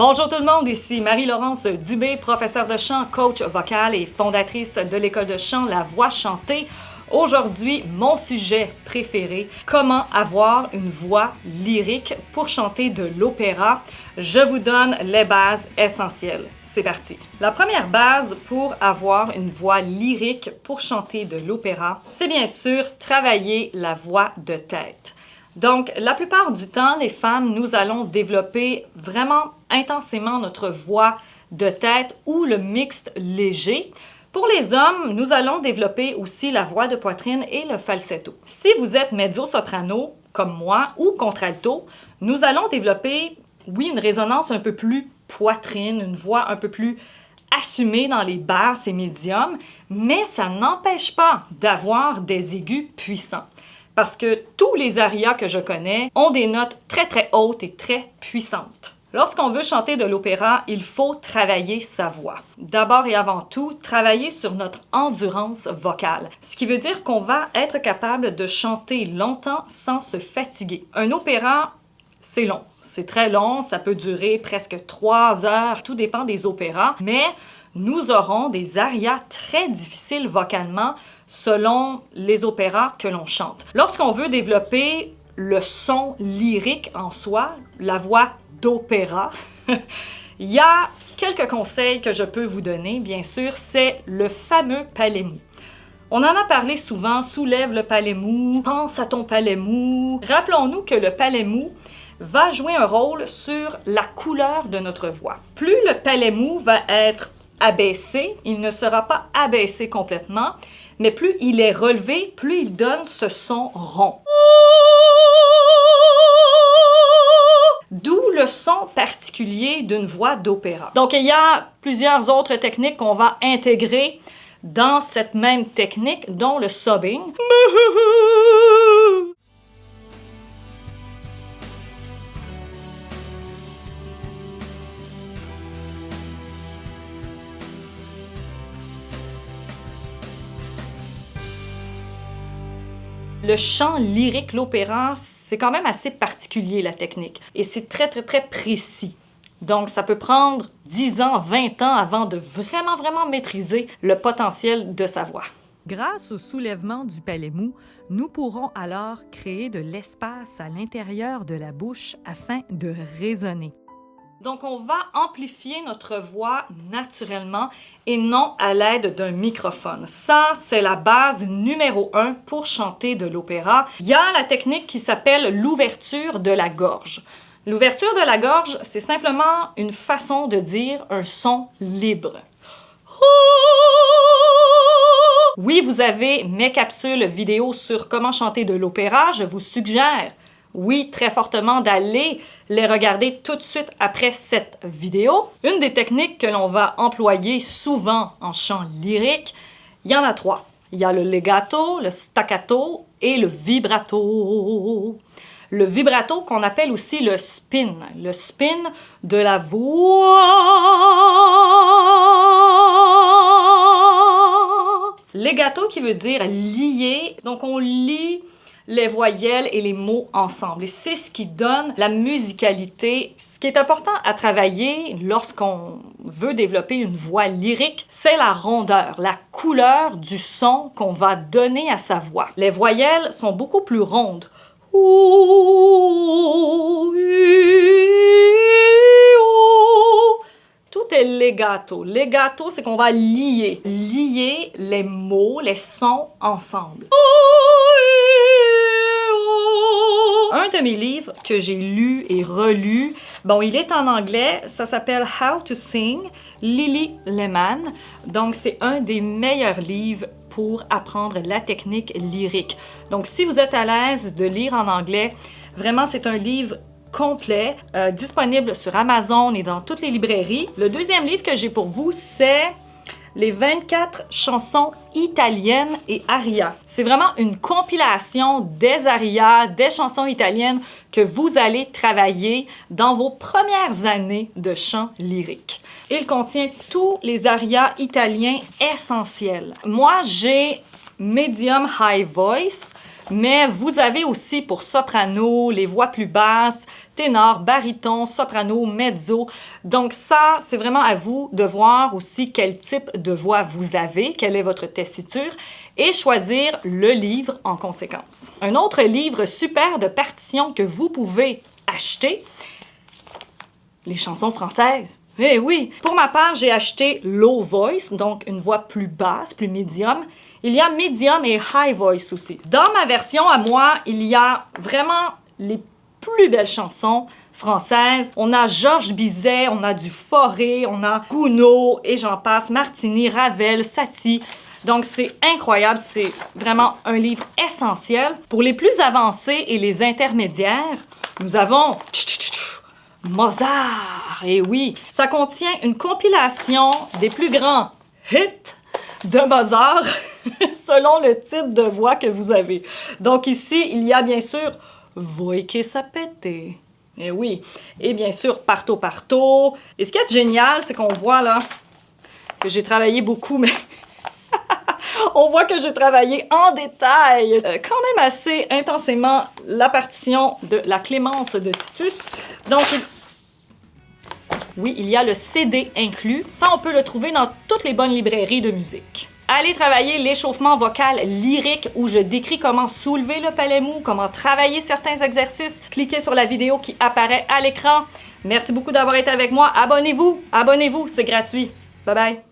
Bonjour tout le monde, ici Marie-Laurence Dubé, professeure de chant, coach vocal et fondatrice de l'école de chant La Voix chantée. Aujourd'hui, mon sujet préféré, comment avoir une voix lyrique pour chanter de l'opéra. Je vous donne les bases essentielles. C'est parti. La première base pour avoir une voix lyrique pour chanter de l'opéra, c'est bien sûr travailler la voix de tête. Donc, la plupart du temps, les femmes, nous allons développer vraiment intensément notre voix de tête ou le mixte léger. Pour les hommes, nous allons développer aussi la voix de poitrine et le falsetto. Si vous êtes mezzo-soprano, comme moi, ou contralto, nous allons développer, oui, une résonance un peu plus poitrine, une voix un peu plus assumée dans les basses et médiums, mais ça n'empêche pas d'avoir des aigus puissants. Parce que tous les arias que je connais ont des notes très très hautes et très puissantes. Lorsqu'on veut chanter de l'opéra, il faut travailler sa voix. D'abord et avant tout, travailler sur notre endurance vocale, ce qui veut dire qu'on va être capable de chanter longtemps sans se fatiguer. Un opéra, c'est long, c'est très long, ça peut durer presque 3 heures, tout dépend des opéras, mais nous aurons des arias très difficiles vocalement selon les opéras que l'on chante. Lorsqu'on veut développer le son lyrique en soi, la voix d'opéra, il y a quelques conseils que je peux vous donner, bien sûr, c'est le fameux palais mou. On en a parlé souvent, soulève le palais mou, pense à ton palais mou. Rappelons-nous que le palais mou va jouer un rôle sur la couleur de notre voix. Plus le palais mou va être abaissé, il ne sera pas abaissé complètement, mais plus il est relevé, plus il donne ce son rond. D'où le son particulier d'une voix d'opéra. Donc, il y a plusieurs autres techniques qu'on va intégrer dans cette même technique, dont le subbing. Le chant lyrique, l'opéra, c'est quand même assez particulier, la technique. Et c'est très, très, très précis. Donc, ça peut prendre 10 ans, 20 ans avant de vraiment maîtriser le potentiel de sa voix. Grâce au soulèvement du palais mou, nous pourrons alors créer de l'espace à l'intérieur de la bouche afin de résonner. Donc, on va amplifier notre voix naturellement et non à l'aide d'un microphone. Ça, c'est la base numéro 1 pour chanter de l'opéra. Il y a la technique qui s'appelle l'ouverture de la gorge. L'ouverture de la gorge, c'est simplement une façon de dire un son libre. Oui, vous avez mes capsules vidéo sur comment chanter de l'opéra. Je vous suggère, oui, très fortement d'aller les regarder tout de suite après cette vidéo. Une des techniques que l'on va employer souvent en chant lyrique, il y en a 3. Il y a le legato, le staccato et le vibrato. Le vibrato qu'on appelle aussi le spin de la voix. Legato qui veut dire lier, donc on lie les voyelles et les mots ensemble. Et c'est ce qui donne la musicalité. Ce qui est important à travailler lorsqu'on veut développer une voix lyrique, c'est la rondeur, la couleur du son qu'on va donner à sa voix. Les voyelles sont beaucoup plus rondes. Tout est legato. Legato, c'est qu'on va lier les mots, les sons ensemble. Un de mes livres que j'ai lu et relu, bon, il est en anglais, ça s'appelle How to Sing, Lily Lehman. Donc, c'est un des meilleurs livres pour apprendre la technique lyrique. Donc, si vous êtes à l'aise de lire en anglais, vraiment, c'est un livre complet, disponible sur Amazon et dans toutes les librairies. Le deuxième livre que j'ai pour vous, c'est les 24 chansons italiennes et arias. C'est vraiment une compilation des arias, des chansons italiennes que vous allez travailler dans vos premières années de chant lyrique. Il contient tous les arias italiens essentiels. Moi, j'ai medium high voice. Mais vous avez aussi pour soprano, les voix plus basses, ténor, baryton, soprano, mezzo. Donc ça, c'est vraiment à vous de voir aussi quel type de voix vous avez, quelle est votre tessiture, et choisir le livre en conséquence. Un autre livre super de partition que vous pouvez acheter, les chansons françaises. Eh oui! Pour ma part, j'ai acheté Low Voice, donc une voix plus basse, plus médium. Il y a Medium et High Voice aussi. Dans ma version à moi, il y a vraiment les plus belles chansons françaises. On a Georges Bizet, on a du Fauré, on a Gounod et j'en passe, Martini, Ravel, Satie. Donc c'est incroyable, c'est vraiment un livre essentiel. Pour les plus avancés et les intermédiaires, nous avons Mozart. Et oui, ça contient une compilation des plus grands hits de Mozart selon le type de voix que vous avez. Donc ici, il y a bien sûr Voi che sapete. Et oui. Et bien sûr, Parto Parto. Et ce qui est génial, c'est qu'on voit là que j'ai travaillé beaucoup, mais on voit que j'ai travaillé en détail, quand même assez intensément, la partition de la Clémence de Titus. Donc, oui, il y a le CD inclus. Ça, on peut le trouver dans toutes les bonnes librairies de musique. Allez travailler l'échauffement vocal lyrique où je décris comment soulever le palais mou, comment travailler certains exercices. Cliquez sur la vidéo qui apparaît à l'écran. Merci beaucoup d'avoir été avec moi. Abonnez-vous, c'est gratuit. Bye bye.